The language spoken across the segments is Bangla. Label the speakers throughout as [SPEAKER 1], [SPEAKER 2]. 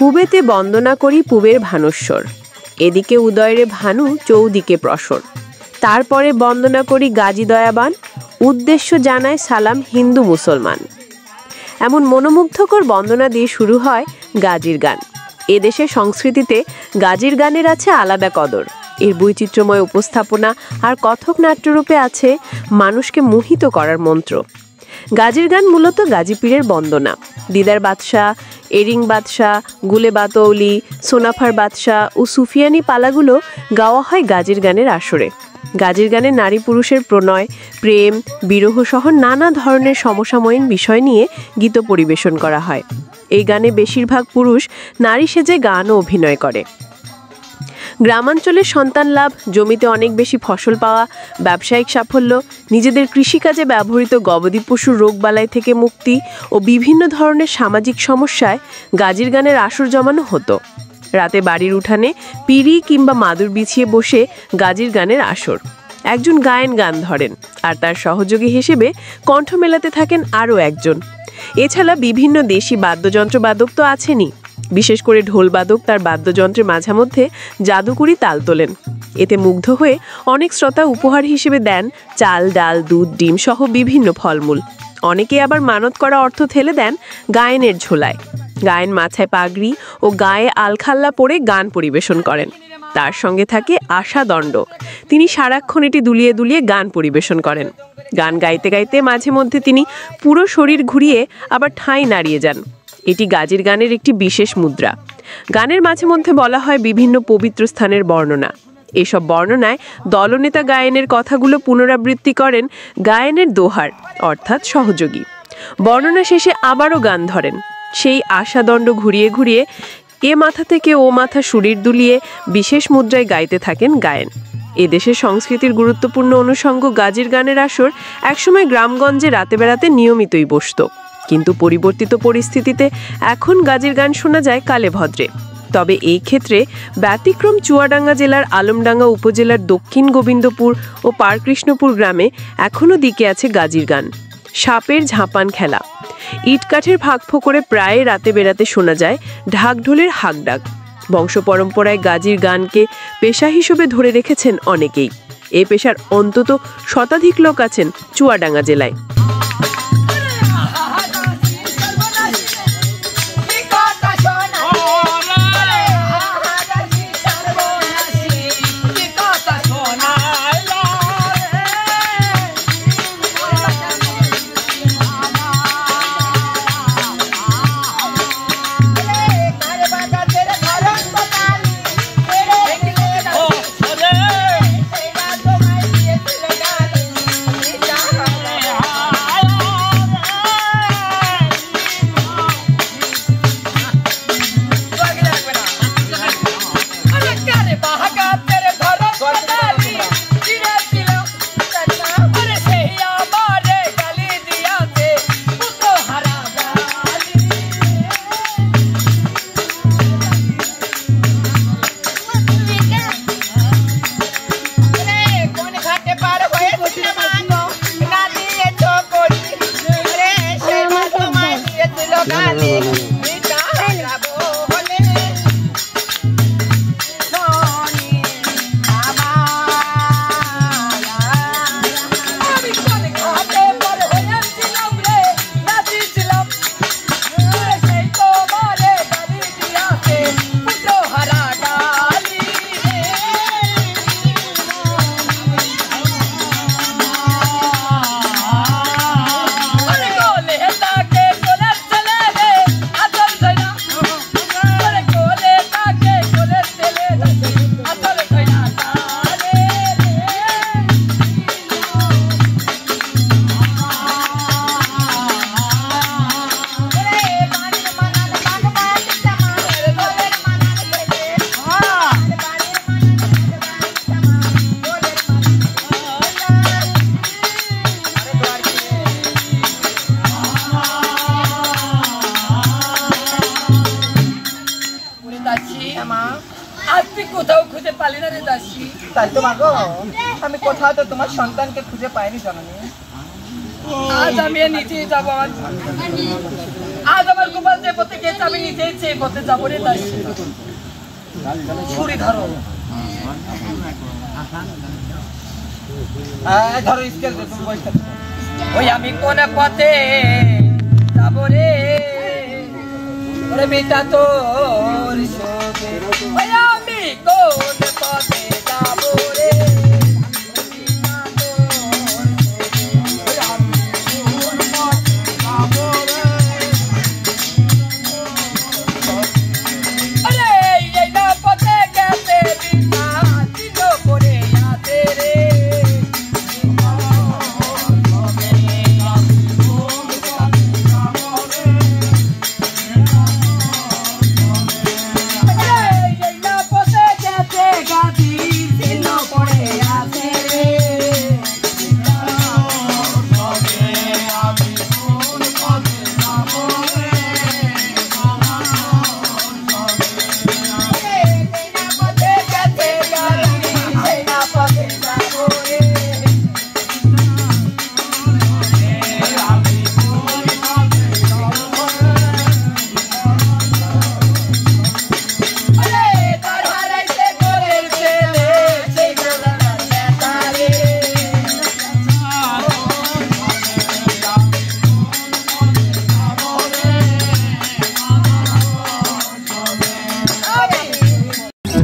[SPEAKER 1] পূবেতে বন্দনা করি পূবের ভানুস্বর, এদিকে উদয়রে ভানু চৌদিকে প্রসর, তারপরে বন্দনা করি গাজী দয়াবান, উদ্দেশ্য জানায় সালাম হিন্দু মুসলমান। এমন মনোমুগ্ধকর বন্দনা দিয়ে শুরু হয় গাজীর গান। এদেশের সংস্কৃতিতে গাজীর গানের আছে আলাদা কদর। এর বৈচিত্র্যময় উপস্থাপনা আর কথক নাট্যরূপে আছে মানুষকে মোহিত করার মন্ত্র। গাজীর গান মূলত গাজী পীরের বন্দনা। দিদার বাদশাহ, এরিং বাদশাহ, গুলে বাতৌলি, সোনাফার বাদশাহ ও সুফিয়ানি পালাগুলো গাওয়া হয় গাজীর গানের আসরে। গাজীর গানে নারী পুরুষের প্রণয়, প্রেম, বিরহ সহ নানা ধরনের সমসাময়িক বিষয় নিয়ে গীত পরিবেশন করা হয়। এই গানে বেশিরভাগ পুরুষ নারী সেজে গান ও অভিনয় করে। গ্রামাঞ্চলের সন্তান লাভ, জমিতে অনেক বেশি ফসল পাওয়া, ব্যবসায়িক সাফল্য, নিজেদের কৃষিকাজে ব্যবহৃত গবাদি পশুর রোগবালাই থেকে মুক্তি ও বিভিন্ন ধরনের সামাজিক সমস্যায় গাজীর গানের আসর জমানো হতো। রাতে বাড়ির উঠানে পিঁড়ি কিংবা মাদুর বিছিয়ে বসে গাজীর গানের আসর। একজন গায়েন গান ধরেন আর তার সহযোগী হিসেবে কণ্ঠ মেলাতে থাকেন আরও একজন। এছাড়া বিভিন্ন দেশি বাদ্যযন্ত্রবাদক তো আছেনই। বিশেষ করে ঢোলবাদক তার বাদ্যযন্ত্রের মাঝামধ্যে জাদুকরি তাল তোলেন। এতে মুগ্ধ হয়ে অনেক শ্রোতা উপহার হিসেবে দেন চাল, ডাল, দুধ, ডিম সহ বিভিন্ন ফলমূল। অনেকে আবার মানত করা অর্থ ঠেলে দেন গায়েনের ঝোলায়। গায়েন মাথায় পাগড়ি ও গায়ে আলখাল্লা পরে গান পরিবেশন করেন। তার সঙ্গে থাকে আশাদণ্ড। তিনি সারাক্ষণ এটি দুলিয়ে দুলিয়ে গান পরিবেশন করেন। গান গাইতে গাইতে মাঝে মধ্যে তিনি পুরো শরীর ঘুরিয়ে আবার ঠাঁই নাড়িয়ে যান। এটি গাজীর গানের একটি বিশেষ মুদ্রা। গানের মাঝে মধ্যে বলা হয় বিভিন্ন পবিত্র স্থানের বর্ণনা। এসব বর্ণনায় দলনেতা গায়েনের কথাগুলো পুনরাবৃত্তি করেন গায়েনের দোহার অর্থাৎ সহযোগী। বর্ণনা শেষে আবারও গান ধরেন। সেই আশাদণ্ড ঘুরিয়ে ঘুরিয়ে এ মাথা থেকে ও মাথা শরীর দুলিয়ে বিশেষ মুদ্রায় গাইতে থাকেন গায়েন। এদেশের সংস্কৃতির গুরুত্বপূর্ণ অনুষঙ্গ গাজীর গানের আসর একসময় গ্রামগঞ্জে রাতে বেড়াতে নিয়মিতই বসত। কিন্তু পরিবর্তিত পরিস্থিতিতে এখন গাজীর গান শোনা যায় কালে ভদ্রে। তবে এই ক্ষেত্রে ব্যতিক্রম চুয়াডাঙ্গা জেলার আলমডাঙ্গা উপজেলার দক্ষিণ গোবিন্দপুর ও পারকৃষ্ণপুর গ্রামে এখনও দিকে আছে গাজীর গান। সাপের ঝাঁপান খেলা, ইটকাঠের ফাঁক করে প্রায় রাতে বেড়াতে শোনা যায় ঢাকঢোলের হাঁকডাক। বংশ পরম্পরায় গাজীর গানকে পেশা হিসেবে ধরে রেখেছেন অনেকেই। এ পেশার অন্তত শতাধিক লোক আছেন চুয়াডাঙ্গা জেলায়।
[SPEAKER 2] আমি কোথাও তো তোমার সন্তানকে খুঁজে পাইনি জননী। আজ আমি নিচে যাব। আজ আমার গোপাল যে পথে গেছে, আমি নিজেই সেই পথে যাবো রে দাসী। ছুরি ধরো, ধরো স্কেল, ওই আমি কোন পথে যাবো রে, ওরে বেটা তোর শোকে, ওই আমি কোন পথে যাবো রে।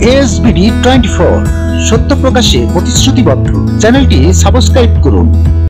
[SPEAKER 3] ASBD 24 সত্য প্রকাশে প্রতিশ্রুতিবদ্ধ। চ্যানেলটি সাবস্ক্রাইব করুন।